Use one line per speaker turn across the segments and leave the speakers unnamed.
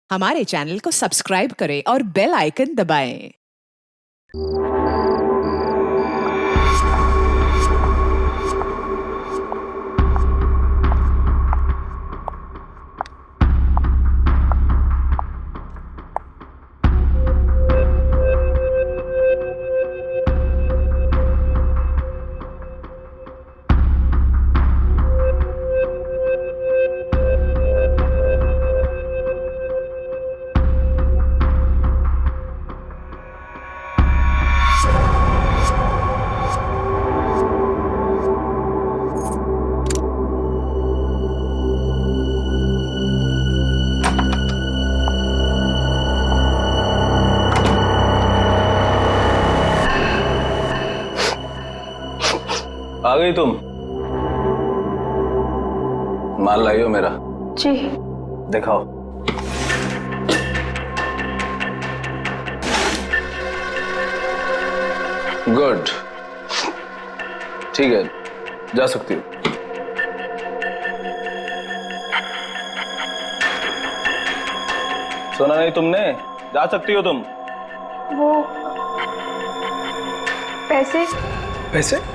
हमारे चैनल को सब्सक्राइब करें और बेल आइकन दबाएं।
आ गई तुम? माल लाई हो मेरा?
जी।
दिखाओ। गुड, ठीक है, जा सकती हो। सुना नहीं तुमने? जा सकती हो तुम।
वो पैसे
पैसे?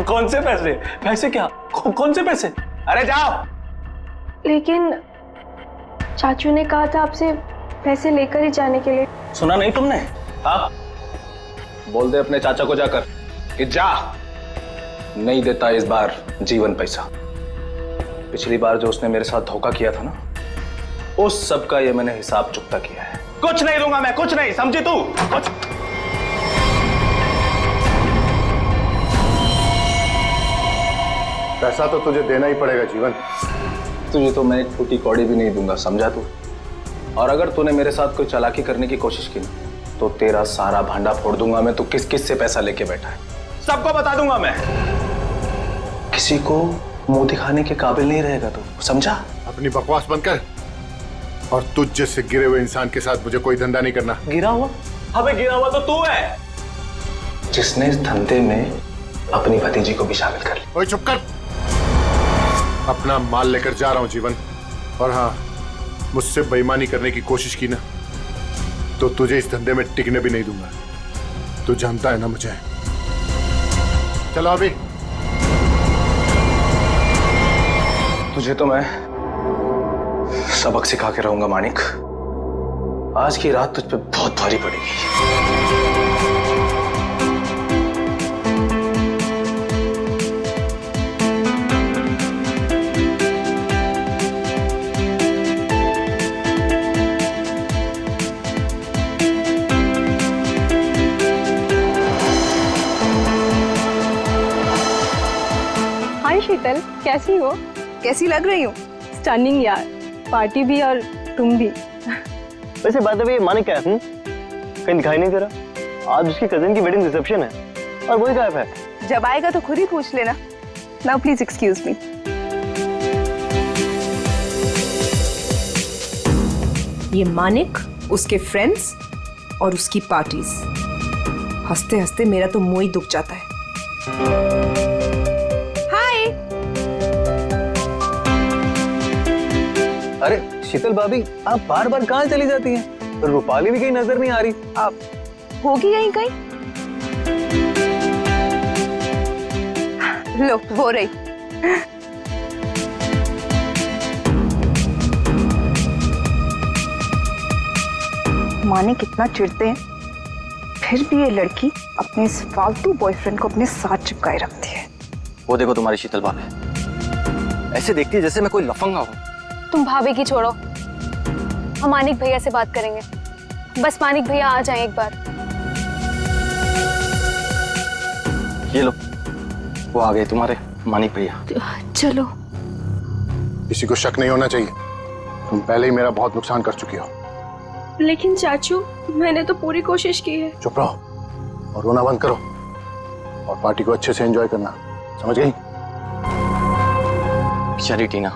कौन से पैसे? पैसे क्या? कौन से पैसे? अरे जाओ।
लेकिन चाचू ने कहा था आपसे पैसे लेकर ही जाने के लिए।
सुना नहीं तुमने? हाँ, बोल दे अपने चाचा को जाकर कि जा, नहीं देता इस बार जीवन पैसा। पिछली बार जो उसने मेरे साथ धोखा किया था ना, उस सब का ये मैंने हिसाब चुकता किया है। कुछ नहीं दूंगा मैं, कुछ नहीं, समझी तू? कुछ
पैसा तो तुझे देना ही पड़ेगा जीवन।
तुझे तो मैं एक फूटी कौड़ी भी नहीं दूंगा, समझा तू? और अगर तूने मेरे साथ कोई चालाकी करने की कोशिश की ना, तो तेरा सारा भांडा फोड़ दूंगा मैं। तू किस किस से पैसा लेके बैठा है सबको बता दूंगा मैं। किसी को मुंह दिखाने के काबिल नहीं रहेगा तू, समझा?
अपनी बकवास बंद कर और तुझ जैसे गिरे हुए इंसान के साथ मुझे कोई धंधा नहीं करना।
गिरा हुआ? अबे गिरा हुआ तो तू है, जिसने इस धंधे में अपनी भतीजी को भी शामिल कर लिया।
ओए चुप कर, अपना माल लेकर जा रहा हूं जीवन। और हाँ, मुझसे बेईमानी करने की कोशिश की ना, तो तुझे इस धंधे में टिकने भी नहीं दूंगा। तू जानता है ना मुझे। चलो अभी।
तुझे तो मैं सबक सिखा के रहूंगा मानिक। आज की रात तुझ पे बहुत भारी पड़ेगी।
हाय शीतल, कैसी हो?
कैसी लग रही हूँ?
स्टनिंग यार, पार्टी भी और तुम भी।
वैसे बात है, ये मानिक क्या है? कहीं दिखाई नहीं दे रहा। आज उसकी कजिन की वेडिंग रिसेप्शन है और वही गायब है।
जब आएगा तो खुद ही पूछ लेना। Now please excuse me. ये मानिक, उसके फ्रेंड्स और उसकी पार्टीज। हंसते हंसते मेरा तो मुंह ही दुख जाता है। हाय।
अरे शीतल भाभी, आप बार बार कहाँ चली जाती हैं? रूपाली भी कहीं नजर नहीं आ रही।
आप होगी यहीं कहीं? लो, हो रही। माने कितना चिढ़ते हैं, फिर भी ये लड़की अपने इस फालतू बॉयफ्रेंड को अपने साथ चिपकाए रखती है।
वो देखो तुम्हारी शीतल भाभी, ऐसे देखती है जैसे मैं कोई लफंगा हूँ।
तुम भाभी की छोड़ो, हम मानिक भैया से बात करेंगे। बस मानिक भैया आ जाएं एक बार।
ये लो, वो आ गए तुम्हारे मानिक भैया।
चलो।
किसी को शक नहीं होना चाहिए, तुम पहले ही मेरा बहुत नुकसान कर चुकी हो।
लेकिन चाचू, मैंने तो पूरी कोशिश की है।
चुप रहो और रोना बंद करो और पार्टी को अच्छे से एंजॉय करना, समझ गई?
बेचारी टीना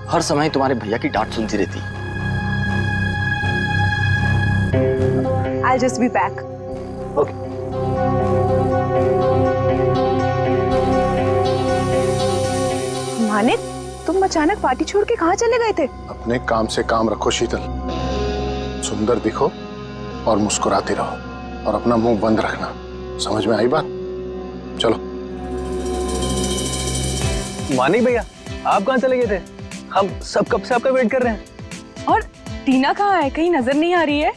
हर समय तुम्हारे भैया की डांट सुनती रहती।
I'll just be back. Manik, तुम अचानक पार्टी छोड़ के कहाँ चले गए थे?
अपने काम से काम रखो शीतल, सुंदर दिखो और मुस्कुराते रहो और अपना मुंह बंद रखना। समझ में आई बात? चलो।
मानिक भैया, आप कहाँ चले गए थे? हम सब कब से आपका वेट कर रहे हैं।
और टीना कहाँ है? कहीं नजर नहीं आ रही है।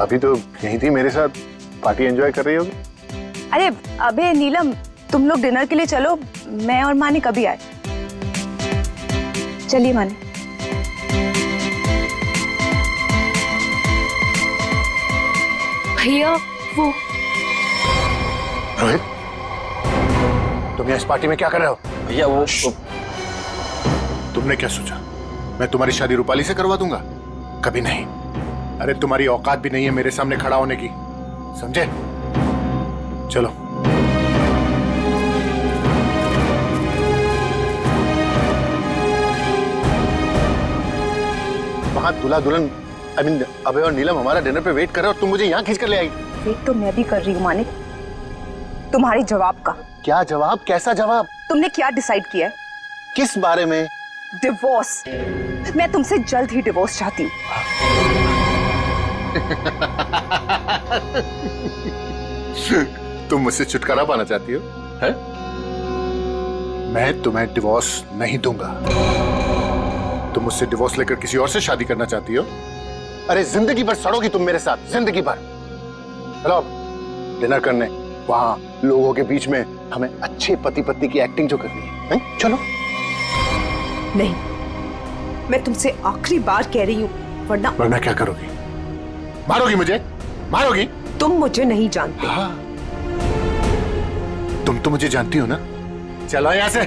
अभी तो यहीं थी मेरे साथ, पार्टी एंजॉय कर रही होगी।
अरे अबे नीलम, तुम लोग डिनर के लिए चलो, मैं और मानिक अभी आए। चलिए मानिक।
भैया वो
रोहित, तुम यहाँ इस पार्टी में क्या कर रहे हो?
भैया वो
तुमने क्या सोचा मैं तुम्हारी शादी रूपाली से करवा दूंगा? कभी नहीं। अरे तुम्हारी औकात भी नहीं है मेरे सामने खड़ा होने की, समझे? चलो। वहां दूल्हा दुल्हन अबे और नीलम हमारा डिनर पे वेट कर रहे हो और तुम मुझे यहाँ खींच कर ले आई।
वेट तो मैं भी कर रही हूँ मानिक, तुम्हारे जवाब का।
क्या जवाब? कैसा जवाब?
तुमने क्या डिसाइड किया है?
किस बारे में?
डिवोर्स। मैं तुमसे जल्द ही डिवोर्स चाहती हूँ।
तुम मुझसे छुटकारा पाना चाहती हो? है? मैं तुम्हें डिवोर्स नहीं दूंगा। तुम मुझसे डिवोर्स लेकर किसी और से शादी करना चाहती हो? अरे जिंदगी भर सड़ोगी तुम मेरे साथ, जिंदगी भर। चलो डिनर करने, वहां लोगों के बीच में हमें अच्छे पति पत्नी की एक्टिंग जो करनी है, हैं? चलो।
नहीं, मैं तुमसे आखिरी बार कह रही हूँ,
वरना क्या करोगी? मारोगी मुझे? मारोगी?
तुम मुझे नहीं जानते।
हाँ। तुम तो मुझे जानती हो ना। चलो यहाँ से।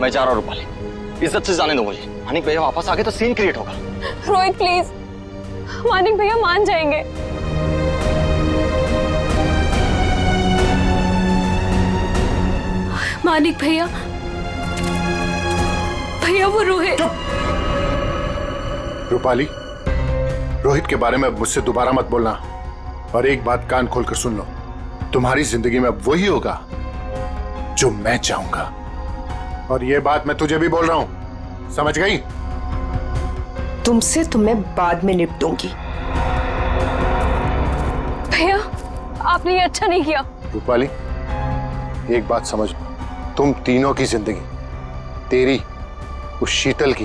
मैं जा रहा हूँ रूपाली, इज्जत से जाने दो मुझे। मानिक भैया वापस आ गए तो सीन क्रिएट होगा।
रोहित प्लीज, मानिक भैया मान जाएंगे। मानिक भैया, भैया वो रोहित।
रूपाली, रोहित के बारे में मुझसे दोबारा मत बोलना। और एक बात कान खोलकर सुन लो, तुम्हारी जिंदगी में अब वही होगा जो मैं चाहूंगा। और ये बात मैं तुझे भी बोल रहा हूं, समझ गई?
तुमसे तो मैं बाद में निपटूंगी।
भैया आपने ये अच्छा नहीं किया।
रूपाली, एक बात समझ लो, तुम तीनों की जिंदगी, तेरी, उस शीतल की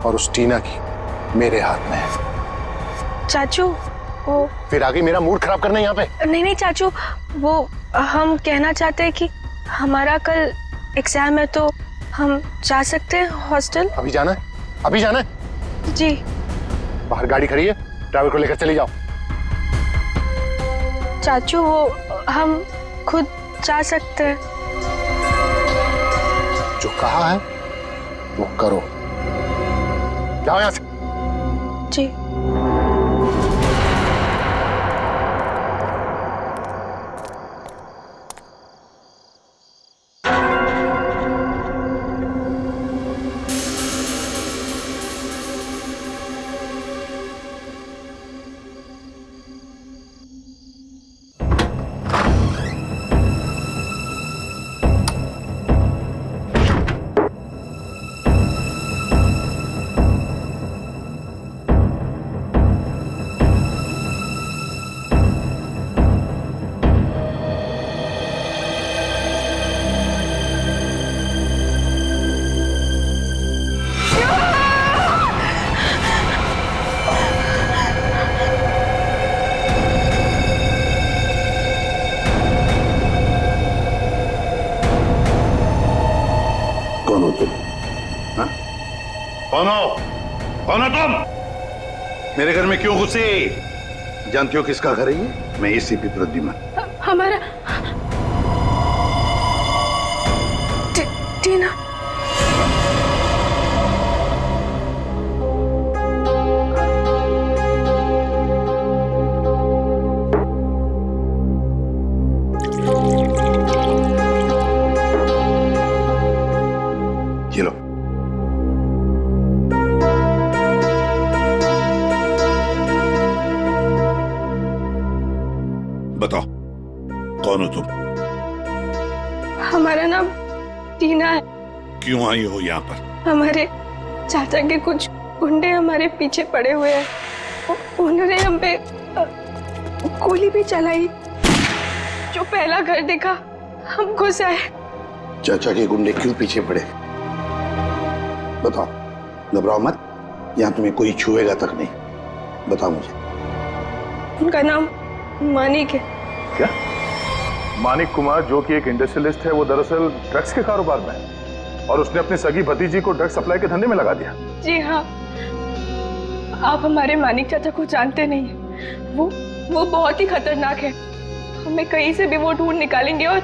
और उस टीना की, मेरे हाथ में है।
चाचू वो
फिर आगे मेरा मूड खराब करना यहाँ पे?
नहीं नहीं चाचू, वो हम कहना चाहते हैं कि हमारा कल एग्जाम है तो हम जा सकते हैं हॉस्टल।
अभी जाना है? अभी जाना है?
जी।
बाहर गाड़ी खड़ी है, ड्राइवर को लेकर चली जाओ।
चाचू वो हम खुद जा सकते हैं।
जो कहा है वो करो। जाओ यहाँ से।
जी।
कौन हो तुम? हाँ? कौन हो? कौन हो तुम? मेरे घर में क्यों घुसे? जानती हो किसका घर है ये? मैं एसीपी प्रद्युमन।
हमारा टीना।
ये लो। बताओ कौन हो तुम?
हमारा नाम टीना है।
क्यों आई हो यहाँ पर?
हमारे चाचा के कुछ गुंडे हमारे पीछे पड़े हुए हैं। उन्होंने हम पे गोली भी चलाई। जो पहला घर देखा हम घुस आए।
चाचा के गुंडे क्यों पीछे पड़े? बताओ, घबराओ मत, यहाँ तुम्हें कोई छुएगा तक नहीं। बताओ मुझे।
उनका नाम मानिक है।
क्या? मानिक कुमार जो कि एक इंडस्ट्रियलिस्ट है, वो दरअसल ड्रग्स के कारोबार में है और उसने अपनी सगी भतीजी को ड्रग्स सप्लाई के धंधे में लगा दिया।
जी हाँ, आप हमारे मानिक चाचा को जानते नहीं हैं। वो बहुत ही खतरनाक है। हमें कहीं से भी वो ढूंढ निकालेंगे और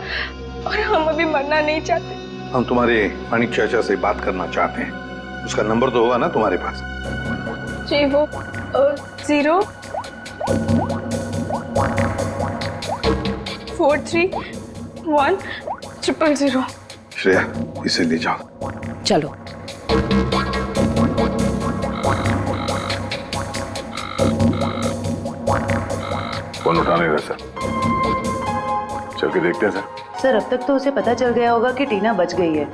हम अभी मरना नहीं चाहते।
हम तुम्हारे मानिक चाचा से बात करना चाहते हैं। उसका नंबर तो होगा ना तुम्हारे पास?
जी, वो 0431000।
श्रेया, इसे ले जाओ।
चलो।
कौन उठा लेगा सर? चल के देखते हैं सर।
सर, अब तक तो उसे पता चल गया होगा कि टीना बच गई है।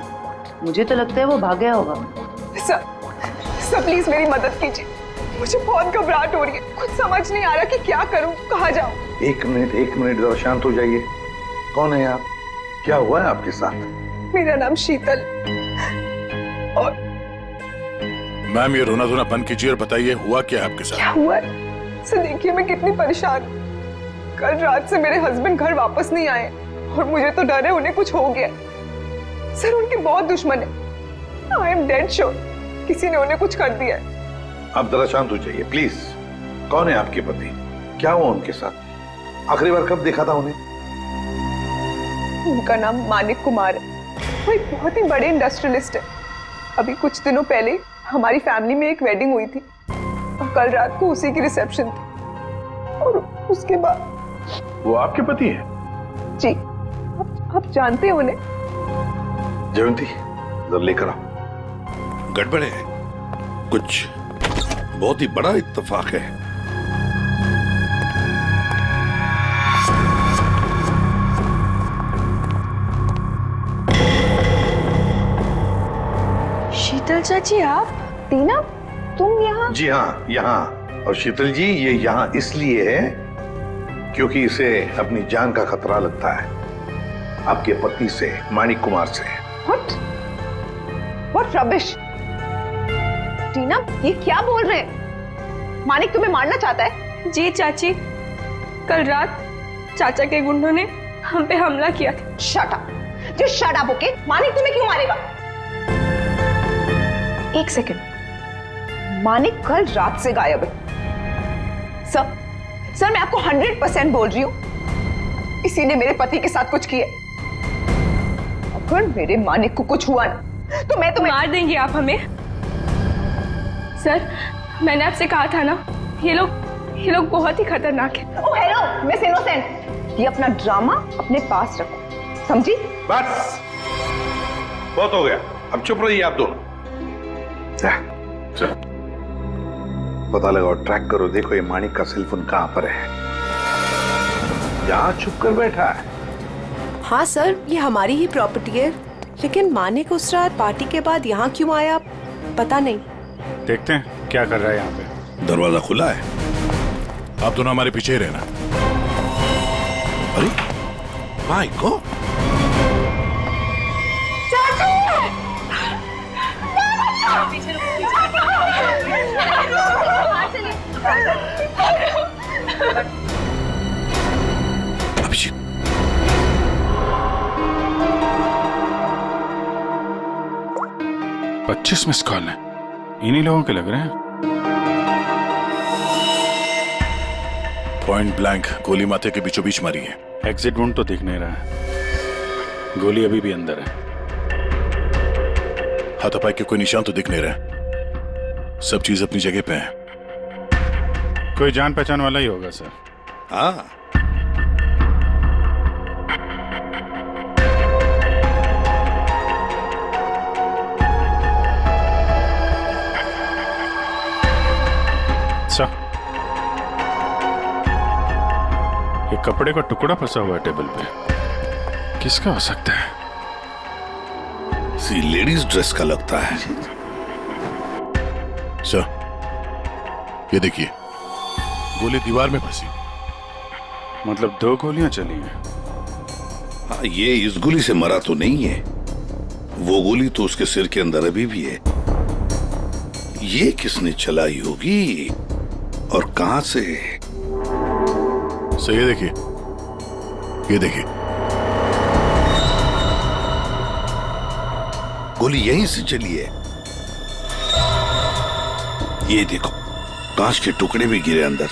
मुझे तो लगता है वो भाग गया होगा।
सर प्लीज मेरी मदद कीजिए। मुझे बहुत घबराहट हो रही है। कुछ समझ नहीं आ रहा कि क्या करूं, कहाँ जाऊं।
एक मिनट जरा शांत हो जाइए। कौन है आप? क्या हुआ है आपके साथ?
मेरा नाम शीतल और
मैम, ये रोना धोना बंद कीजिए और बताइए हुआ क्या है आपके साथ?
क्या हुआ है? सर देखिए, मैं कितनी परेशान हूं। कल रात से मेरे हस्बैंड घर वापस नहीं आए और मुझे तो डर है उन्हें कुछ हो गया। सर उनके बहुत दुश्मन है। आई एम डेड श्योर किसी ने उन्हें कुछ कर दिया है।
आप जरा शांत हो जाइए प्लीज। कौन है आपके पति? क्या हुआ उनके साथ? आखिरी बार कब देखा था उन्हें?
उनका नाम मानिक कुमार है। वो एक बहुत ही बड़े इंडस्ट्रियलिस्ट है। अभी कुछ दिनों पहले हमारी फैमिली में एक वेडिंग हुई थी और कल रात को उसी की रिसेप्शन थी। और उसके बाद
वो आपके पति है?
जी, आप जानते हो उन्हें?
जयंती, जरा लेकर आओ। गड़बड़ है, कुछ बहुत ही बड़ा इत्तेफाक है।
शीतल चाची, आप?
टीना, तुम यहाँ?
जी हाँ, यहाँ। और शीतल जी, ये यहाँ इसलिए है क्योंकि इसे अपनी जान का खतरा लगता है आपके पति से, मानिक कुमार से।
What rubbish! टीना, ये क्या बोल रहे हैं? मानिक तुम्हें मारना चाहता है?
जी चाची, कल रात चाचा के गुंडों ने हम पे हमला किया था।
Shut up! Just shut up, okay? Manik तुम्हें क्यों मारेगा? एक सेकंड, मानिक कल रात से गायब है। सर मैं आपको 100% बोल रही हूँ, इसी ने मेरे पति के साथ कुछ किया। अगर मेरे मानिक को कुछ हुआ ना तो मैं तुम्हें
मार देंगे आप हमें। सर, मैंने आपसे कहा था ना, ये लोग बहुत ही खतरनाक है।
ओह हेलो, मिस इनोसेंट, ये अपना ड्रामा अपने पास रखो, समझी?
बस बहुत हो गया, अब चुप रहिए आप दोनों। पता लगाओ, ट्रैक करो, देखो ये मानिक का सेलफोन कहां पर है। यहाँ छुप कर बैठा है।
हाँ सर, ये हमारी ही प्रॉपर्टी है, लेकिन मानिक उस रात पार्टी के बाद यहाँ क्यों आया पता नहीं।
देखते हैं क्या कर रहा है यहाँ पे।
दरवाजा खुला है।
आप दोनों हमारे पीछे ही रहना।
अरे my God,
Abhishek, $25 miss call है। इन्हीं लोगों के लग रहे हैं। पॉइंट ब्लैंक गोली माथे के बीचों बीच मारी है। एग्जिट वुंड तो दिख नहीं रहा है, गोली अभी भी अंदर है। हाथापाई के कोई निशान तो दिख नहीं रहे, सब चीज अपनी जगह पे है। कोई जान पहचान वाला ही होगा सर।
हाँ
सर, ये कपड़े का टुकड़ा फंसा हुआ है टेबल पे, किसका हो सकता है?
सी लेडीज ड्रेस का लगता है।
सर, ये देखिए, गोली दीवार में फंसी।
मतलब 2 गोलियां चली हैं।
हाँ, ये इस गोली से मरा तो नहीं है, वो गोली तो उसके सिर के अंदर अभी भी है। ये किसने चलाई होगी और कहां से?
सर, ये देखिए, ये देखिए,
गोली यहीं से चली है। ये देखो, कांच के टुकड़े भी गिरे अंदर।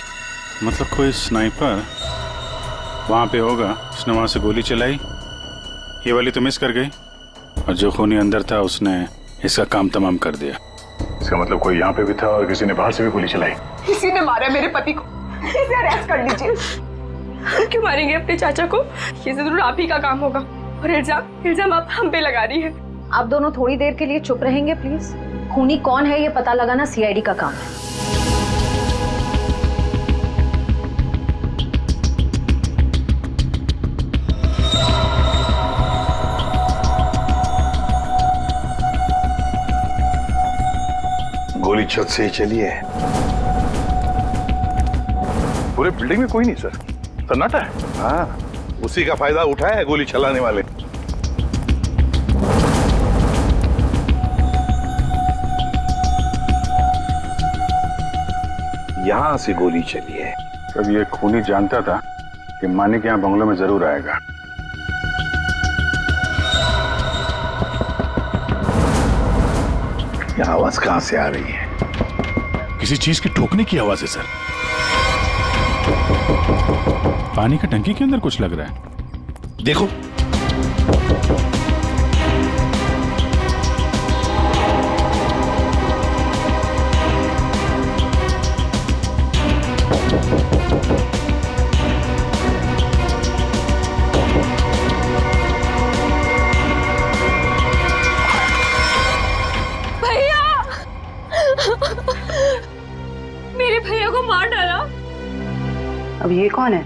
मतलब कोई स्नाइपर वहां पे होगा, उसने वहां से गोली चलाई, ये वाली तो मिस कर गई, और जो खूनी अंदर था उसने इसका काम तमाम कर दिया।
इसका मतलब कोई यहाँ पे भी था और किसी ने बाहर से भी गोली चलाई।
किसी ने मारा मेरे पति को, इसे अरेस्ट कर लीजिए।
क्यों मारेंगे अपने चाचा को? ये जरूर आप ही का काम होगा। और इल्जाम आप हम पे लगा रही है।
आप दोनों थोड़ी देर के लिए चुप रहेंगे प्लीज। खूनी कौन है ये पता लगाना सीआईडी का काम है।
गोली छत से ही चली है।
पूरे बिल्डिंग में कोई नहीं सर, सन्नाटा है।
हाँ, उसी का फायदा उठाया है गोली चलाने वाले। यहां से गोली चली है।
तब ये खूनी जानता था कि मानिक यहाँ बंगलों में जरूर आएगा।
ये आवाज कहां से आ रही है?
किसी चीज के ठोकने की आवाज है सर।
पानी का टंकी के अंदर कुछ लग रहा है।
देखो,
मेरे भैया को मार डाला।
अब ये कौन है?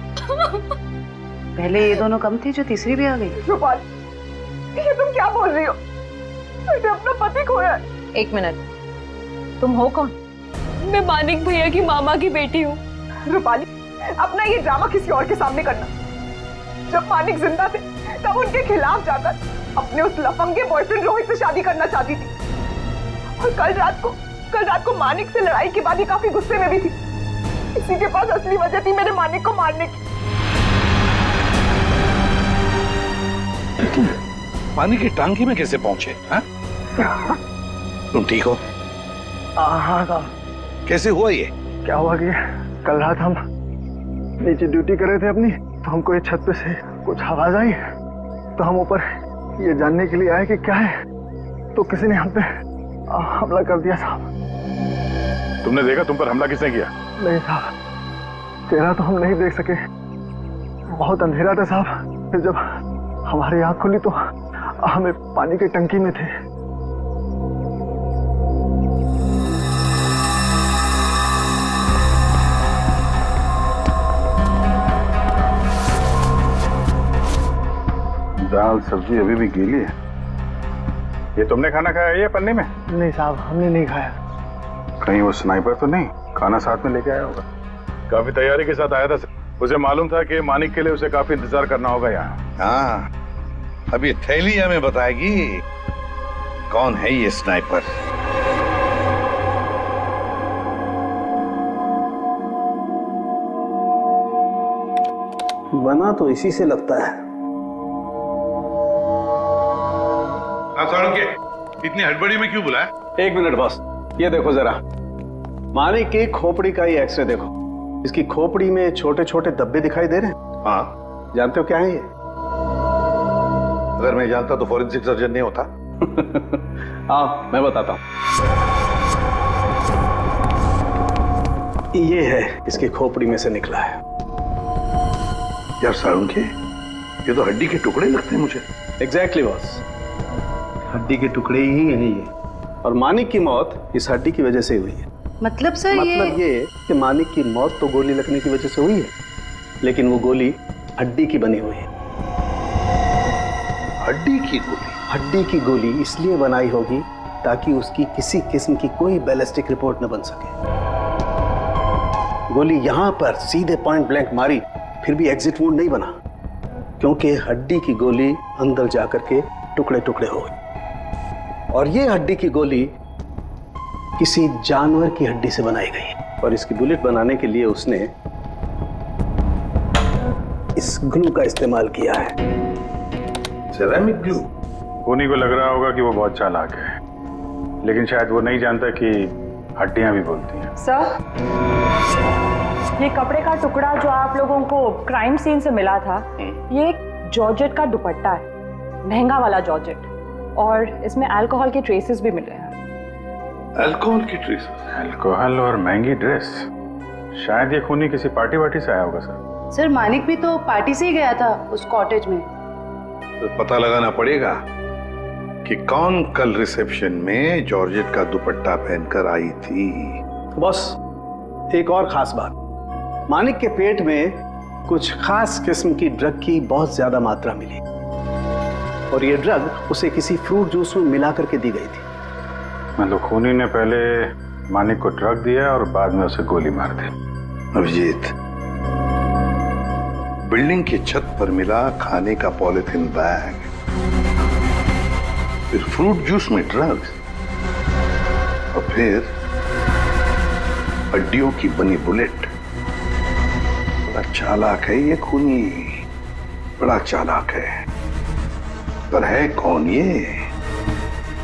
पहले ये दोनों कम थी, जो तीसरी भी आ गई।
रूपाली, ये तुम क्या बोल रही हो? मैंने अपना पति खोया है।
1 मिनट, तुम हो कौन?
मैं मानिक भैया की मामा की बेटी हूँ।
रूपाली, अपना ये ड्रामा किसी और के सामने करना। जब मानिक जिंदा थे तब उनके खिलाफ जाकर अपने उस लफंगे बॉयफ्रेंड रोहित से शादी करना चाहती थी। और कल रात को मानिक से लड़ाई के बाद ही काफी गुस्से में भी थी। इसी के पास असली वजह थी मेरे मानिक को मारने की।
तुम पानी की टांकी में कैसे पहुंचे? हाँ? तुम ठीक हो?
हाँ साहब।
कैसे हुआ ये?
क्या हुआ कि कल रात हम नीचे ड्यूटी कर रहे थे अपनी, तो हमको ये छत पे से कुछ आवाज आई, तो हम ऊपर ये जानने के लिए आए कि क्या है, तो किसी ने हम पे हमला कर दिया साहब।
तुमने देखा तुम पर हमला किसने किया?
नहीं साहब, चेहरा तो हम नहीं देख सके, बहुत अंधेरा था साहब। फिर जब हमारी आंख खुली तो हमें पानी की टंकी में थे।
दाल सब्जी अभी भी गीली है। ये तुमने खाना खाया है या पन्नी में?
नहीं साहब, हमने नहीं खाया।
कहीं वो स्नाइपर तो नहीं खाना साथ में लेके आया होगा?
काफी तैयारी के साथ आया था। उसे मालूम था कि मानिक के लिए उसे काफी इंतजार करना होगा यहाँ।
हाँ, अभी थैली हमें बताएगी कौन है ये स्नाइपर।
बना तो इसी से लगता है।
सारुण के इतनी हड़बड़ी में क्यों बुलाया?
1 मिनट बॉस, ये देखो जरा, मानिक की खोपड़ी का ही एक्सरे देखो। इसकी खोपड़ी में छोटे छोटे धब्बे दिखाई दे रहे हैं।
हाँ,
जानते हो क्या है ये?
अगर मैं जानता तो फॉरेंसिक सर्जन नहीं होता।
हाँ, मैं बताता हूँ। ये है इसकी खोपड़ी में से निकला है।
यार सारुण के, ये तो हड्डी के टुकड़े लगते हैं मुझे।
एग्जैक्टली बॉस, हड्डी के टुकड़े ही हैं ये। और मानिक की मौत इस हड्डी की वजह से हुई है।
मतलब सर
मतलब ये कि मानिक की मौत तो गोली लगने की वजह से हुई है, लेकिन वो गोली हड्डी की बनी हुई है।
हड्डी की गोली?
हड्डी की गोली इसलिए बनाई होगी ताकि उसकी किसी किस्म की कोई बैलिस्टिक रिपोर्ट न बन सके। गोली यहां पर सीधे पॉइंट ब्लैंक मारी, फिर भी एग्जिट वुंड नहीं बना, क्योंकि हड्डी की गोली अंदर जाकर के टुकड़े टुकड़े हो गई। और ये हड्डी की गोली किसी जानवर की हड्डी से बनाई गई और इसकी बुलेट बनाने के लिए उसने इस ग्लू का इस्तेमाल किया है।
Ceramic glue. खूनी को लग रहा होगा कि वो बहुत चालाक है, लेकिन शायद वो नहीं जानता कि हड्डियां भी बोलती हैं।
सर, ये कपड़े का टुकड़ा जो आप लोगों को क्राइम सीन से मिला था, ये एक जॉर्जेट का दुपट्टा है, महंगा वाला जॉर्जेट, और इसमें अल्कोहल के ट्रेसेस भी मिले हैं।
अल्कोहल की ट्रेसेस? अल्कोहल और महंगी ड्रेस। शायद ये खूनी किसी पार्टी वार्टी से आया होगा सर।
सर मानिक भी तो पार्टी से ही गया था उस कॉटेज में।
तो पता लगाना पड़ेगा कि कौन कल रिसेप्शन में जॉर्जेट का दुपट्टा पहनकर आई थी।
बस एक और खास बात, मानिक के पेट में कुछ खास किस्म की ड्रग की बहुत ज्यादा मात्रा मिली और ये ड्रग उसे किसी फ्रूट जूस में मिला करके दी गई थी।
मतलब खूनी ने पहले मानिक को ड्रग दिया और बाद में उसे गोली मार दी।
अभिजीत, बिल्डिंग की छत पर मिला खाने का पॉलिथीन बैग, फिर फ्रूट जूस में ड्रग्स, और फिर हड्डियों की बनी बुलेट। बड़ा चालाक है ये खूनी, बड़ा चालाक है। पर है कौन ये?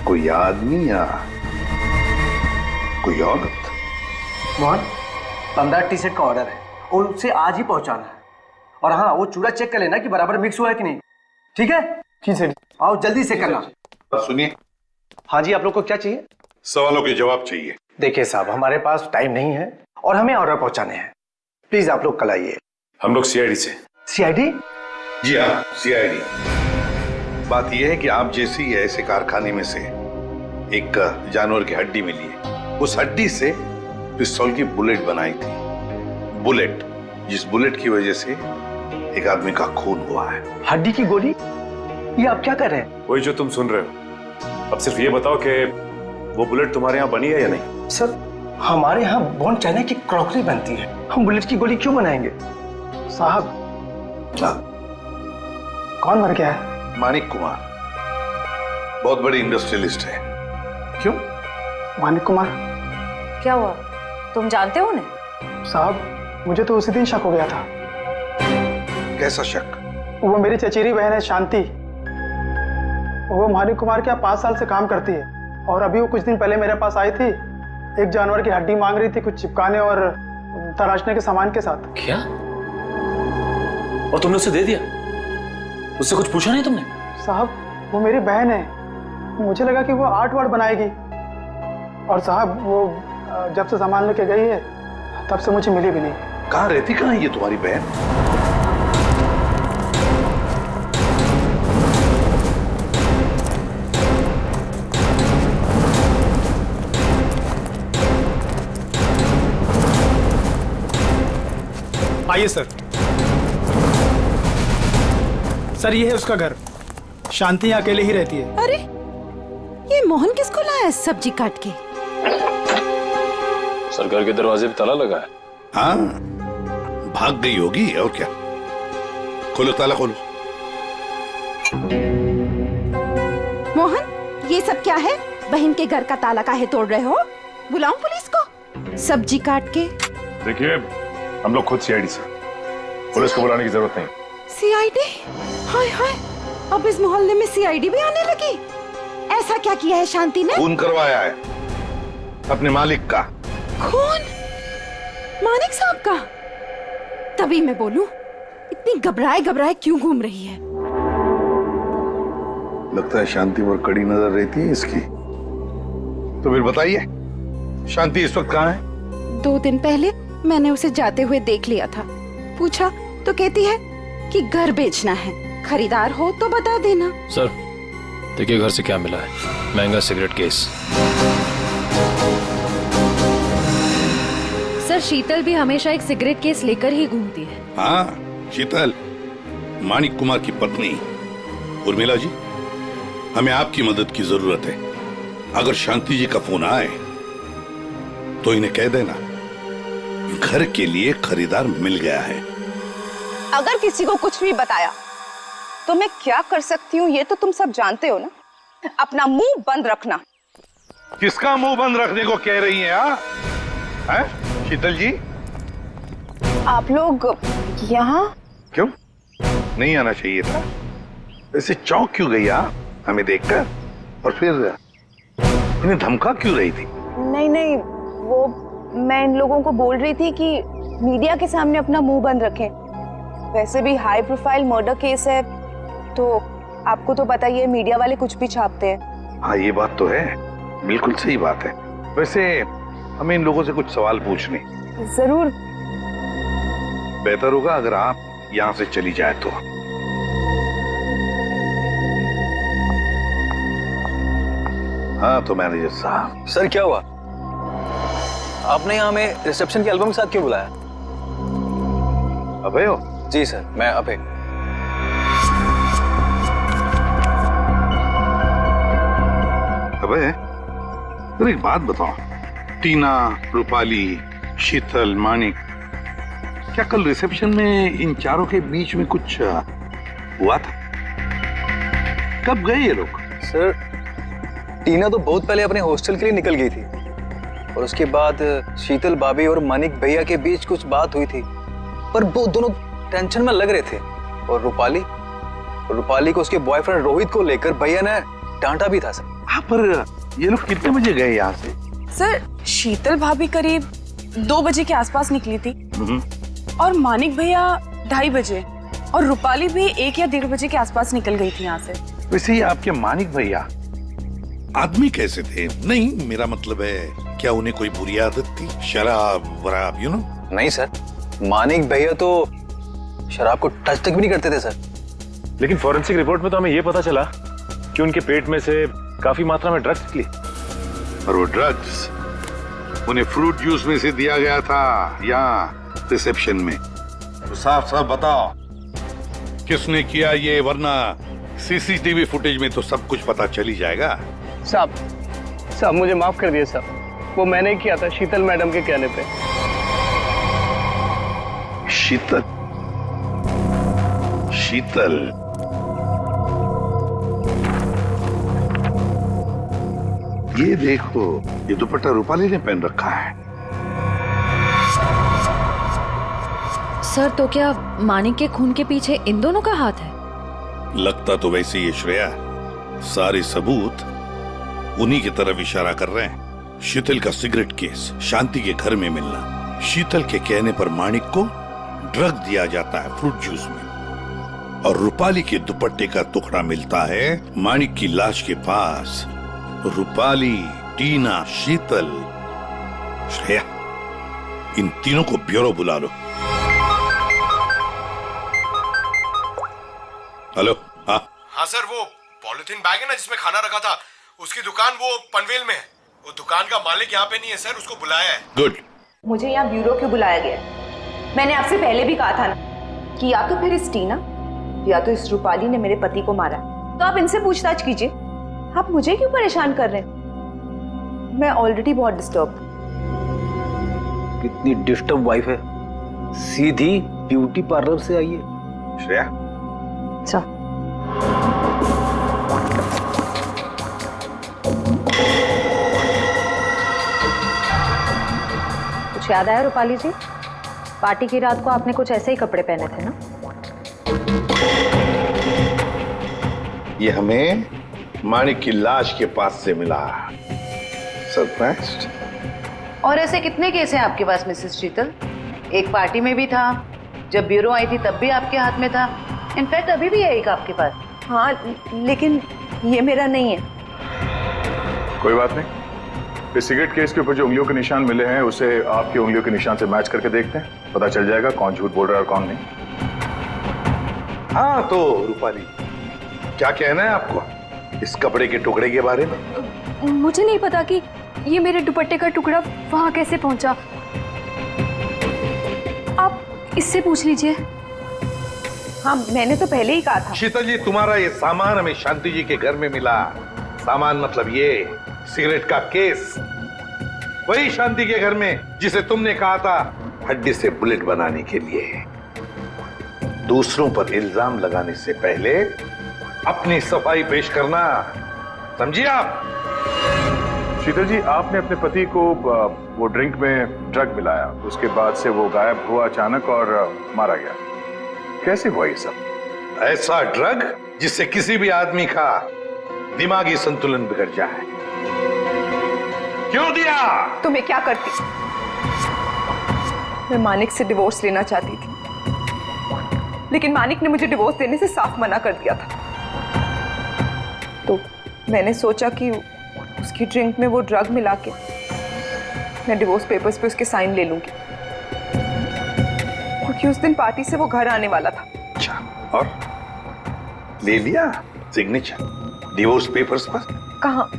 कोई आदमी या कोई औरत?
मोहन, 15 टी शर्ट का ऑर्डर है और उसे आज ही पहुंचाना है। और हाँ, वो चूड़ा चेक कर लेना कि बराबर मिक्स हुआ है कि नहीं। ठीक है? ठीक है। आओ जल्दी से करना।
सुनिए।
हाँ जी, आप लोग को क्या चाहिए?
सवालों के जवाब चाहिए।
देखिए साहब, हमारे पास टाइम नहीं है और हमें ऑर्डर पहुंचाने हैं। प्लीज आप लोग कल आइए।
हम लोग सीआईडी से।
सीआईडी?
जी हाँ, सीआईडी। बात यह है कि आप जैसी ऐसे कारखाने में से एक जानवर की हड्डी मिली है, उस हड्डी से पिस्तौल की बुलेट बनाई थी। बुलेट, जिस बुलेट की वजह से एक आदमी का खून हुआ है।
हड्डी की गोली? ये आप क्या कर रहे हैं?
वही जो तुम सुन रहे हो। अब सिर्फ ये बताओ कि वो बुलेट तुम्हारे यहाँ बनी है या नहीं?
सर, हमारे यहाँ बोन चाइना की क्रॉकरी बनती है, हम बुलेट की गोली क्यों बनाएंगे? साहब, कौन मर गया है?
मानिक कुमार, बहुत बड़ी इंडस्ट्रियलिस्ट है।
क्यों? मानिक कुमार?
क्या हुआ, तुम जानते हो उन्हें?
साहब, मुझे तो उसी दिन शक हो गया था।
कैसा शक?
वो मेरी चचेरी बहन है शांति, वो मानिक कुमार के यहाँ 5 साल से काम करती है और अभी वो कुछ दिन पहले मेरे पास आई थी, एक जानवर की हड्डी मांग रही थी कुछ चिपकाने और तराशने के सामान के साथ।
क्या? और तुमने उसे दे दिया? उससे कुछ पूछा नहीं तुमने?
साहब, वो मेरी बहन है, मुझे लगा कि वो आर्ट वार्ट बनाएगी, और साहब वो जब से सामान लेके गई है तब से मुझे मिली भी नहीं।
कहाँ रहती, कहाँ है ये तुम्हारी बहन?
आइए सर। सर, ये है उसका घर। शांति अकेले ही रहती है।
अरे, ये मोहन किसको लाया है सब्जी काट के?
सर, घर के दरवाजे पे ताला लगा है।
हाँ, भाग गई होगी और क्या। खोलो, ताला खोलो।
मोहन, ये सब क्या है? बहन के घर का ताला काहे तोड़ रहे हो? बुलाऊं पुलिस को? सब्जी काट के।
देखिए, हम लोग खुद सीआईडी से, पुलिस को बुलाने की जरूरत नहीं।
सीआईडी? हाय हाय, अब इस मोहल्ले में सीआईडी भी आने लगी। ऐसा क्या किया है शांति ने?
खून करवाया है अपने मालिक का।
खून? मानिक साहब का? तभी मैं बोलूं, इतनी घबराए घबराए क्यों घूम रही है?
लगता है शांति पर कड़ी नजर रहती है इसकी। तो फिर बताइए, शांति इस वक्त कहाँ है?
2 दिन पहले मैंने उसे जाते हुए देख लिया था। पूछा तो कहती है कि घर बेचना है, खरीदार हो तो बता देना।
सर, देखिए घर से क्या मिला है। महंगा सिगरेट केस।
सर, शीतल भी हमेशा एक सिगरेट केस लेकर ही घूमती है।
हाँ, शीतल, मानिक कुमार की पत्नी। उर्मिला जी, हमें आपकी मदद की जरूरत है। अगर शांति जी का फोन आए तो इन्हें कह देना घर के लिए खरीदार मिल गया है।
अगर किसी को कुछ भी बताया तो मैं क्या कर सकती हूँ ये तो तुम सब जानते हो ना। अपना मुंह बंद रखना।
किसका मुंह बंद रखने को कह रही हैं? हैं? शीतल जी,
आप लोग यहाँ
क्यों नहीं आना चाहिए था? वैसे चौंक क्यों गई हमें देखकर? और फिर इन्हें धमका क्यों रही थी?
नहीं, वो मैं इन लोगों को बोल रही थी कि मीडिया के सामने अपना मुंह बंद रखें। वैसे भी हाई प्रोफाइल मर्डर केस है तो आपको तो पता ही है, मीडिया वाले कुछ भी छापते हैं।
हाँ, ये बात तो है, बिल्कुल सही बात है। वैसे हमें इन लोगों से कुछ सवाल पूछने।
जरूर।
बेहतर होगा अगर आप यहाँ से चली जाए तो। हाँ तो मैनेजर साहब।
सर क्या हुआ? आपने यहाँ हमें रिसेप्शन के एल्बम के साथ क्यों बुलाया?
अभय हो?
जी सर, मैं अभय।
अभय, अरे एक बात बताओ, टीना, रूपाली, शीतल, मानिक, क्या कल रिसेप्शन में इन चारों के बीच में कुछ हुआ था? कब गए ये लोग?
सर टीना तो बहुत पहले अपने हॉस्टल के लिए निकल गई थी और उसके बाद शीतल भाभी और मानिक भैया के बीच कुछ बात हुई थी, पर वो दोनों टेंशन में लग रहे थे। और रूपाली को उसके बॉयफ्रेंड रोहित को लेकर भैया ने डांटा भी था सर।
हाँ, पर ये लोग कितने बजे गए यहाँ से?
सर शीतल भाभी करीब 2 बजे के आसपास निकली थी और मानिक भैया 2:30 बजे और रूपाली भी 1 या 1:30 बजे के आसपास निकल गई थी यहाँ से।
वैसे ही आपके मानिक भैया आदमी कैसे थे? नहीं, मेरा मतलब है क्या उन्हें कोई बुरी आदत थी? शराब वराब, यू नो?
नहीं सर, मानिक भैया तो शराब को टच तक भी नहीं करते थे सर।
लेकिन फॉरेंसिक रिपोर्ट में तो हमें यह पता चला कि उनके पेट में से काफी मात्रा में ड्रग्स निकली।
और वो ड्रग्स उन्हें फ्रूट जूस में से दिया गया था यहाँ रिसेप्शन में। तो साफ साफ बताओ किसने किया ये, वरना सीसीटीवी फुटेज में तो सब कुछ पता चल ही जाएगा।
साहब मुझे माफ कर दिए साहब, वो मैंने किया था शीतल मैडम के कहने पे।
शीतल ये देखो, ये दुपट्टा रूपाली ने पहन रखा है।
सर तो क्या मानिक के खून के पीछे इन दोनों का हाथ है?
लगता तो वैसे ही श्रेया, सारे सबूत उन्हीं की तरफ इशारा कर रहे हैं। शीतल का सिगरेट केस, शांति के घर में मिलना, शीतल के कहने पर मानिक को ड्रग दिया जाता है फ्रूट जूस में, और रूपाली के दुपट्टे का टुकड़ा मिलता है मानिक की लाश के पास। रूपाली, टीना, शीतल, श्रेया, इन तीनों को ब्यूरो बुला लो। हेलो।
हाँ सर, वो पॉलिथीन बैग है ना जिसमें खाना रखा था, उसकी दुकान वो पनवेल में है। वो दुकान का मालिक यहाँ पे नहीं है सर, उसको बुलाया है।
गुड।
मुझे यहाँ ब्यूरो क्यों बुलाया गया? मैंने आपसे पहले भी कहा था ना कि या तो फिर इस टीना या तो इस रूपाली ने मेरे पति को मारा, तो आप इनसे पूछताछ कीजिए। आप मुझे क्यों परेशान कर रहे हैं? मैं ऑलरेडी बहुत डिस्टर्ब।
कितनी डिस्टर्ब वाइफ है, सीधी ब्यूटी पार्लर से आई है।
श्रेया,
अच्छा
कुछ याद आया रूपाली जी? पार्टी की रात को आपने कुछ ऐसे ही कपड़े पहने थे ना?
ये हमें मानिक की लाश के पास से मिला। सरप्राइज्ड।
और ऐसे कितने केस हैं आपके पास मिसेस शीतल? एक पार्टी में भी था, जब ब्यूरो आई थी तब भी आपके हाथ में था, इनफैक्ट अभी भी है एक आपके पास।
हाँ, लेकिन ये मेरा नहीं है।
कोई बात नहीं, इस सिगरेट केस के ऊपर जो उंगलियों के निशान मिले हैं उसे आपकी उंगलियों के निशान से मैच करके देखते हैं, पता चल जाएगा कौन झूठ बोल रहा है और कौन नहीं।
हाँ तो रूपाली, क्या कहना है आपको इस कपड़े के टुकड़े के बारे में?
मुझे नहीं पता कि ये मेरे दुपट्टे का टुकड़ा वहां कैसे पहुंचा। आप इससे पूछ लीजिए।
हाँ, मैंने तो पहले ही कहा था।
शीतल जी, तुम्हारा ये सामान हमें शांति जी के घर में मिला। सामान मतलब ये सिगरेट का केस, वही शांति के घर में जिसे तुमने कहा था हड्डी से बुलेट बनाने के लिए। दूसरों पर इल्जाम लगाने से पहले अपनी सफाई पेश करना, समझिए आप?
शीतल जी, आपने अपने पति को वो ड्रिंक में ड्रग मिलाया, उसके बाद से वो गायब हुआ अचानक और मारा गया। कैसे हुआ ये सब?
ऐसा ड्रग जिससे किसी भी आदमी का दिमागी संतुलन बिगड़ जाए। क्यों दिया?
तो मैं क्या करती? मैं मानिक से डिवोर्स लेना चाहती थी, लेकिन मानिक ने मुझे डिवोर्स देने से साफ मना कर दिया था। तो मैंने सोचा कि उसकी ड्रिंक में वो ड्रग मिला के मैं डिवोर्स पेपर्स पे उसके साइन ले लूंगी, क्योंकि उस दिन पार्टी से वो घर आने वाला था।
अच्छा, और ले लिया सिग्नेचर डिवोर्स पेपर्स पर?
कहाँ,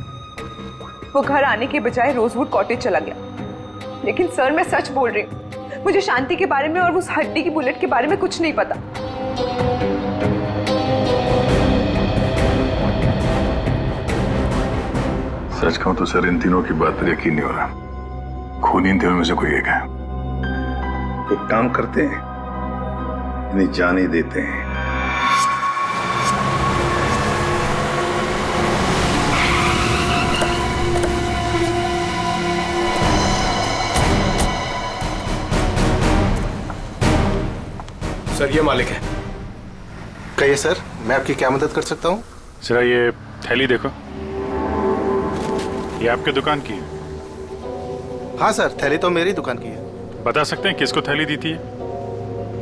वो घर आने के बजाय रोजवुड कॉटेज चला गया। लेकिन सर, मैं सच बोल रही हूँ, मुझे शांति के बारे में और उस हड्डी की बुलेट के बारे में कुछ नहीं पता।
सच कहूं तो सर, इन तीनों की बात पर यकीन नहीं हो रहा। खून इन तीनों में से कोई एक है।
एक काम करते हैं, इन्हें जाने देते हैं।
सर, ये मालिक है। कहिए सर, मैं आपकी क्या मदद कर सकता हूँ?
जरा ये थैली देखो, ये आपके दुकान की है?
हाँ सर, थैली तो मेरी दुकान की है।
बता सकते हैं किसको थैली दी थी?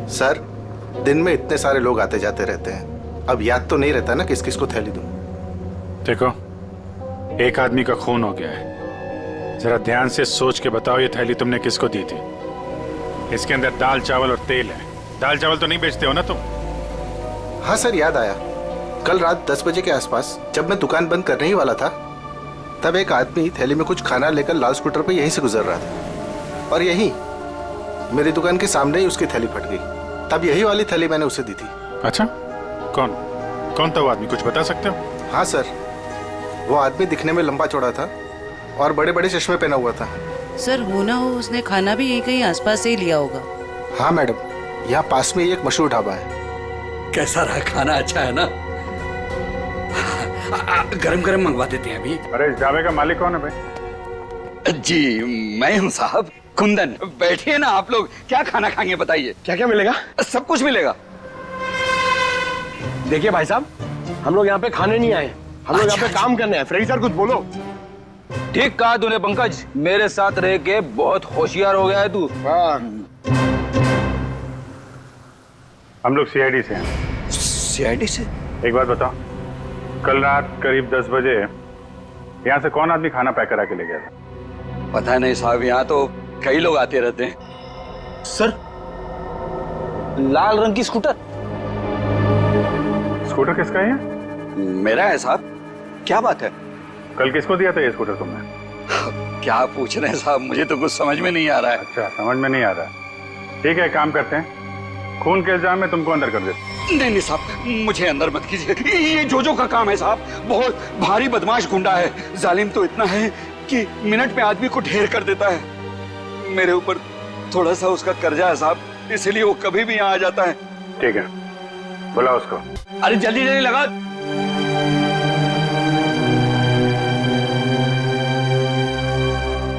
सर, दिन में इतने सारे लोग आते जाते रहते हैं, अब याद तो नहीं रहता ना किस किस को थैली दूं।
देखो, एक आदमी का खून हो गया है, जरा ध्यान से सोच के बताओ ये थैली तुमने किसको दी थी? इसके अंदर दाल चावल और तेल है। दाल चावल तो नहीं बेचते हो ना तुम?
हाँ सर, याद आया। कल रात 10 बजे के आसपास जब मैं दुकान बंद करने ही वाला था, तब एक आदमी थैली में कुछ खाना लेकर लाल स्कूटर पर यहीं से गुजर रहा था, और यहीं मेरी दुकान के सामने ही उसकी थैली फट गई। तब यही वाली थैली मैंने उसे दी थी।
अच्छा, कौन कौन था वो आदमी, कुछ बता सकते हो?
हाँ सर, वो आदमी दिखने में लंबा चौड़ा था और बड़े बड़े चश्मे पहना हुआ था।
सर, हो ना हो उसने खाना भी यहीं कहीं आसपास से ही लिया होगा।
हाँ मैडम, यहाँ पास में एक मशहूर ढाबा है।
कैसा रहा खाना? अच्छा है ना? गरम गरम मंगवा देते हैं अभी।
अरे, इस ढाबे का मालिक कौन है भाई?
जी, मैं हूँ साहब, कुंदन। बैठिए ना आप लोग, क्या खाना खाएंगे बताइए?
क्या क्या मिलेगा?
सब कुछ मिलेगा।
देखिए भाई साहब, हम लोग यहाँ पे खाने नहीं आए, हम लोग यहाँ पे काम करने आए। फ्रेडी सर, कुछ बोलो।
ठीक कहा तूने पंकज, मेरे साथ रह के बहुत होशियार हो गया है तू।
हम लोग सीआईडी से हैं।
सीआईडी से?
एक बात बताओ, कल रात करीब 10 बजे यहाँ से कौन आदमी खाना पैक करा के ले गया था?
पता नहीं साहब, यहाँ तो कई लोग आते रहते हैं।
सर, लाल रंग की स्कूटर।
स्कूटर किसका है?
मेरा है साहब। क्या बात है?
कल किसको दिया था ये स्कूटर तुमने?
क्या पूछ रहे हैं साहब, मुझे तो कुछ समझ में नहीं आ रहा है।
अच्छा, समझ में नहीं आ रहा। ठीक है, काम करते हैं, खून के इल्जाम में तुमको अंदर कर देते।
नहीं नहीं साहब, मुझे अंदर मत कीजिए। ये जोजो का काम है साहब, बहुत भारी बदमाश गुंडा है। जालिम तो इतना है कि मिनट में आदमी को ढेर कर देता है। मेरे ऊपर थोड़ा सा उसका कर्जा है साहब, इसलिए वो कभी भी यहाँ आ जाता है।
ठीक है, बुला उसको।
अरे जल्दी जल्दी लगा।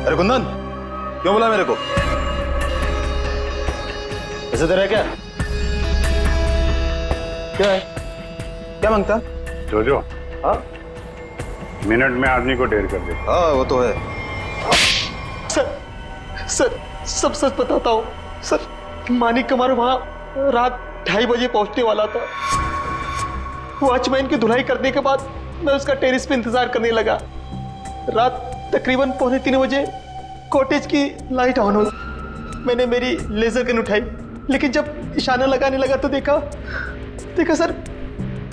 अरे कुंदन, क्यों बुला मेरे को? ऐसे तेरा क्या क्या है? क्या मांगता?
जोजो।
हाँ,
मिनट में आदमी को ढेर कर दे।
हाँ वो तो है।
सर, सब सच बताता हूँ सर। मानिक कमार वहाँ रात 2:30 बजे पहुंचने वाला था। वॉचमैन की धुलाई करने के बाद मैं उसका टेरिस पे इंतजार करने लगा। रात तकरीबन 2:45 बजे कॉटेज की लाइट ऑन हुई। मैंने मेरी लेजर गन उठाई, लेकिन जब इशारा लगाने लगा तो देखा सर,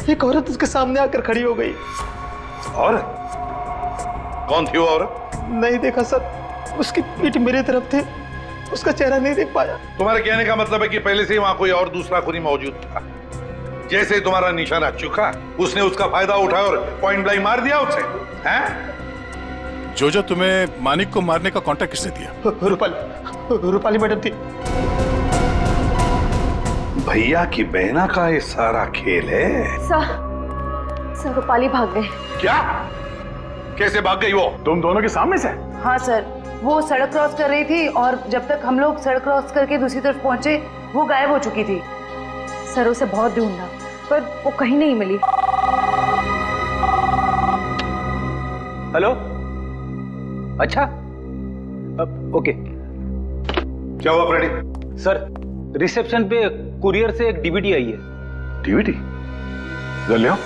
एक औरत उसके सामने आकर खड़ी हो गई।
और कौन थी वो औरत?
नहीं देखा सर, उसकी पीठ मेरे तरफ थे, उसका चेहरा नहीं देख पाया।
तुम्हारे कहने का मतलब है कि पहले से ही वहां कोई और दूसरा खूनी मौजूद था? जैसे ही तुम्हारा निशाना चुका उसने उसका फायदा उठाया और पॉइंट ब्लैंक मार दिया उसे, हैं?
जो तुम्हें मानिक को मारने का कॉन्ट्रैक्ट किसने दिया?
रूपाली मैडम थी।
भैया की बहना का ये सारा खेल है।
सर रूपाली भाग गए।
क्या? कैसे भाग गई वो?
तुम दोनों के सामने से?
हाँ सर, वो सड़क क्रॉस कर रही थी और जब तक हम लोग सड़क क्रॉस करके दूसरी तरफ पहुंचे वो गायब हो चुकी थी।
सर उसे बहुत ढूंढा पर वो कहीं नहीं मिली।
हेलो, अच्छा, ओके।
क्या हुआ फ्रेडी?
सर रिसेप्शन पे कुरियर से एक डीवीडी आई है।
डीवीडी? ले आओ।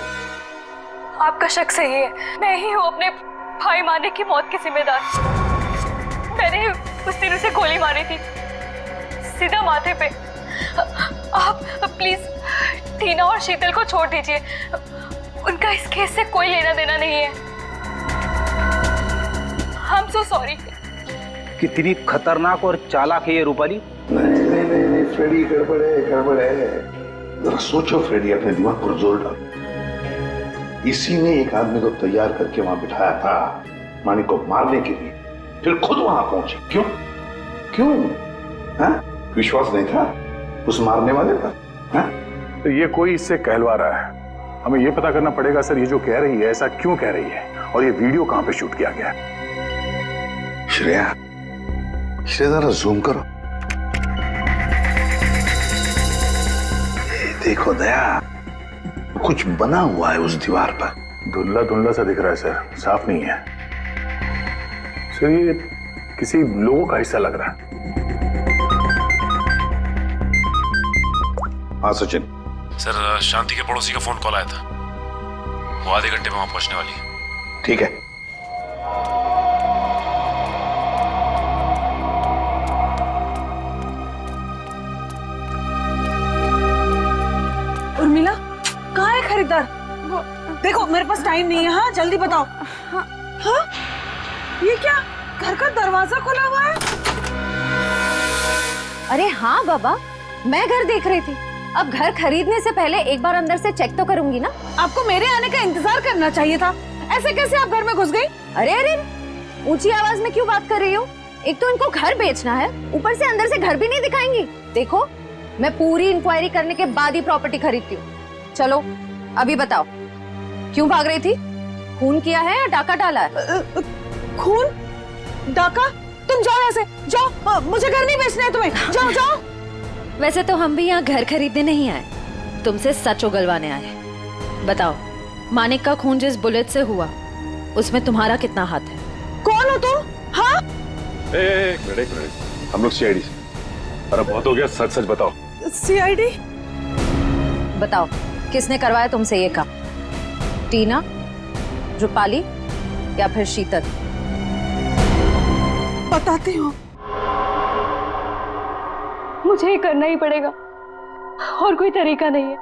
आपका शक सही है, मैं ही हूँ अपने भाई मानिक की मौत की जिम्मेदार। मैंने उस दिन उसे गोली मारी थी, सीधा माथे पे। आप प्लीज टीना और शीतल को छोड़ दीजिए, उनका इस केस से कोई लेना देना नहीं है। I'm so sorry।
कितनी खतरनाक और चालाक है ये रूपाली।
नहीं फ्रेडी, गड़बड़ है। जरा सोचो फ्रेडी, अपने दिमाग पर जोर डालो। इसी ने एक आदमी को तैयार करके वहां बिठाया था मानिक को मारने के लिए, फिर खुद वहां पहुंचे। क्यों? हाँ? विश्वास नहीं था उस मारने वाले पर? हाँ?
तो ये कोई इससे कहलवा रहा है। हमें ये पता करना पड़ेगा सर, ये जो कह रही है ऐसा क्यों कह रही है, और ये वीडियो कहां पे शूट किया गया है।
श्रेया जरा जूम करो। देखो दया, कुछ बना हुआ है उस दीवार पर।
धुंधला सा दिख रहा है सर, साफ नहीं है सर। ये किसी लोगों का हिस्सा लग रहा है।
हाँ सचिन।
सर शांति के पड़ोसी का फोन कॉल आया था, वो आधे घंटे में वहां पहुंचने वाली है।
ठीक है।
उर्मिला, कहाँ है खरीदार? देखो मेरे पास टाइम नहीं है। हाँ जल्दी बताओ। हाँ? ये क्या, घर का दरवाजा खुला हुआ है?
अरे हाँ बाबा, मैं घर देख रही थी। अब घर खरीदने से पहले एक बार अंदर से चेक तो करूंगी ना।
आपको मेरे आने का इंतजार करना चाहिए था। ऐसे कैसे आप घर में घुस गई?
अरे ऊंची आवाज में क्यों बात कर रही हो? एक तो इनको घर बेचना है, ऊपर से अंदर से घर भी नहीं दिखाएंगी। देखो मैं पूरी इंक्वायरी करने के बाद ही प्रॉपर्टी खरीदती हूँ। चलो अभी बताओ, क्यों भाग रही थी? खून किया है या डाका डाला है?
खून? डाका? तुम जाओ यहाँ से, जाओ। मुझे घर नहीं बेचना है तुम्हें। जाओ।
वैसे तो हम भी यहाँ घर खरीदने नहीं आए, तुमसे सच उगलवाने आए। बताओ, मानिक का खून जिस बुलेट से हुआ उसमें तुम्हारा कितना हाथ है?
कौन हो तुम? हाँ?
एक मिनट, हम लोग सीआईडी से। अरे बहुत हो गया, सच बताओ।
सीआईडी?
बताओ किसने करवाया तुमसे ये काम? टीना, रूपाली या फिर शीतल?
बताती हूँ।
मुझे ये करना ही पड़ेगा, और कोई तरीका नहीं है।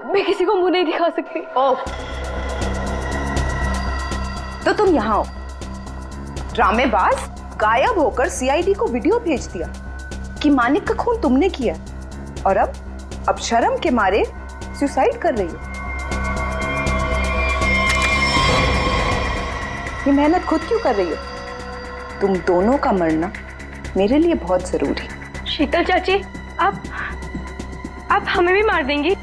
मैं किसी को मुंह नहीं दिखा सकती।
तो तुम यहाँ हो, ड्रामेबाज, गायब होकर सीआईडी को वीडियो भेज दिया कि मानिक का खून तुमने किया, और अब शर्म के मारे सुसाइड कर रही हो। ये मेहनत खुद क्यों कर रही हो? तुम दोनों का मरना मेरे लिए बहुत जरूरी है।
शीतल चाची, आप हमें भी मार देंगी?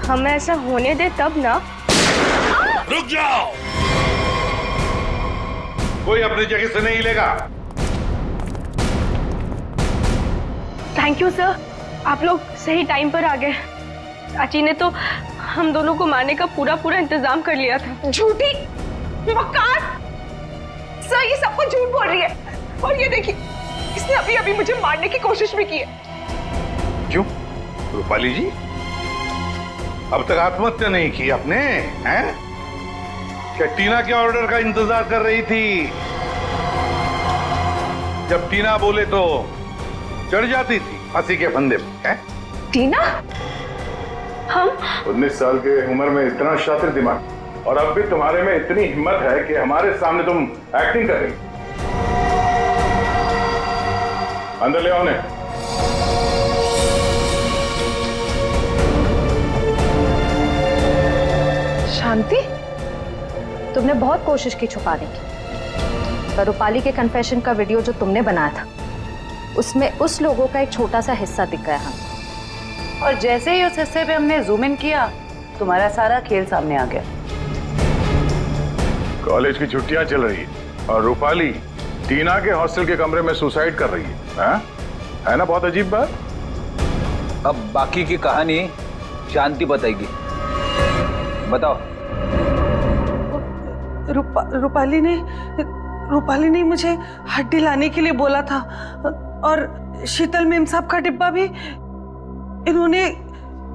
हमें ऐसा होने दे तब ना।
रुक जाओ, कोई अपनी जगह से नहीं हिलेगा।
थैंक यू सर, आप लोग सही टाइम पर आ गए। चाची ने तो हम दोनों को मारने का पूरा इंतजाम कर लिया था।
झूठी मक्कार! सर ये सबको झूठ बोल रही है, और ये देखिए इसने अभी मुझे मारने की कोशिश भी की है।
क्यों रूपाली जी, अब तक आत्महत्या नहीं की आपने? हैं? क्या टीना के ऑर्डर का इंतजार कर रही थी? जब टीना बोले तो चढ़ जाती थी फांसी के फंदे पे।
टीना?
हम
19 साल के उम्र में इतना शातिर दिमाग, और अब भी तुम्हारे में इतनी हिम्मत है कि हमारे सामने तुम एक्टिंग कर रही। अंदर ले आओ उन्हें।
शांति, तुमने बहुत कोशिश की छुपाने की, पर रूपाली के कन्फेशन का वीडियो जो तुमने बनाया था उसमें उस लोगों का एक छोटा सा हिस्सा दिख गया हमें।
और जैसे ही उस हिस्से पे हमने जूम इन किया, तुम्हारा सारा खेल सामने आ गया।
कॉलेज की छुट्टियां चल रही है और रूपाली टीना के हॉस्टल के कमरे में सुसाइड कर रही है ना? बहुत अजीब बात।
अब बाकी की कहानी शांति बताएगी। बताओ।
रूपाली ने मुझे हड्डी लाने के लिए बोला था और शीतल मेम साहब का डिब्बा भी इन्होंने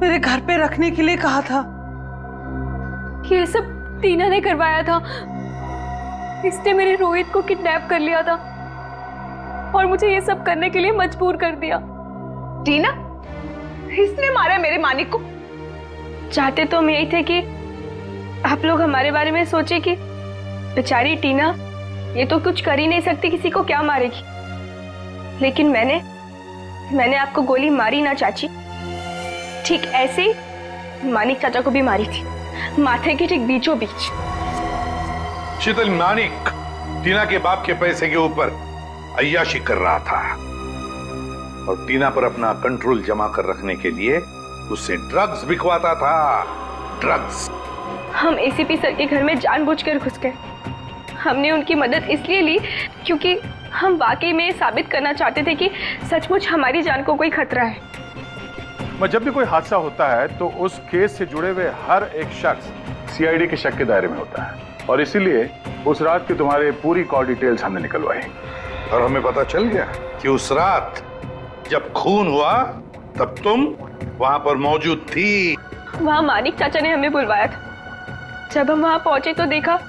मेरे घर पे रखने के लिए कहा था।
ये सब टीना ने करवाया था। इसने मेरे रोहित को किडनैप कर लिया था और मुझे ये सब करने के लिए मजबूर कर दिया।
टीना, इसने मारा मेरे मानिक को?
चाहते तो हम यही थे कि आप लोग हमारे बारे में सोचे कि बेचारी टीना ये तो कुछ कर ही नहीं सकती, किसी को क्या मारेगी। लेकिन मैंने आपको गोली मारी ना चाची, ठीक ऐसे ही मानिक चाचा को भी मारी थी, माथे के ठीक बीचों बीच।
शीतल, मानिक टीना के बाप के पैसे के ऊपर अय्याशी कर रहा था और टीना पर अपना कंट्रोल जमा कर रखने के लिए उससे ड्रग्स बिकवाता था। ड्रग्स।
हम एसीपी सर के घर में जानबूझकर घुस गए। हमने उनकी मदद इसलिए ली क्योंकि हम वाकई में साबित करना चाहते थे कि सचमुच हमारी जान को कोई खतरा है।
जब भी कोई हादसा होता है तो उस केस से जुड़े हुए हर एक शख्स सीआईडी के शक के दायरे में होता है और इसीलिए उस रात की तुम्हारी पूरी कॉल डिटेल्स हमने निकलवाई
और हमें पता चल गया कि उस रात जब खून हुआ तब तुम वहां पर मौजूद थी।
वहां मानिक चाचा ने हमें बुलवाया था। जब हम वहां पहुंचे तो देखा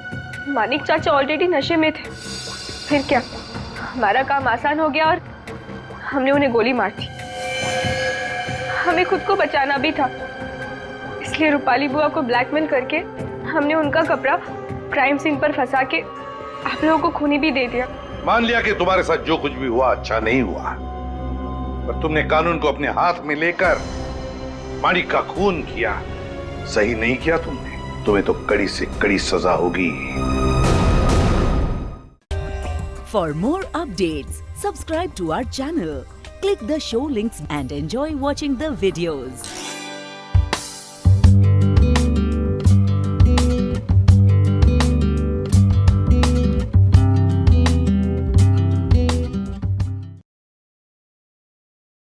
मानिक चाचा ऑलरेडी नशे में थे। फिर क्या, हमारा काम आसान हो गया और हमने उन्हें गोली मार दी। हमें खुद को बचाना भी था, इसलिए रूपाली बुआ को ब्लैकमेल करके हमने उनका कपड़ा क्राइम सीन पर फंसा के आप लोगों को खूनी भी दे दिया।
मान लिया कि तुम्हारे साथ जो कुछ भी हुआ अच्छा नहीं हुआ, पर तुमने कानून को अपने हाथ में लेकर मानिक का खून किया। सही नहीं किया तुमने, तुम्हें तो कड़ी से कड़ी सजा होगी।
For more updates, subscribe to our channel, click the show links and enjoy watching the videos.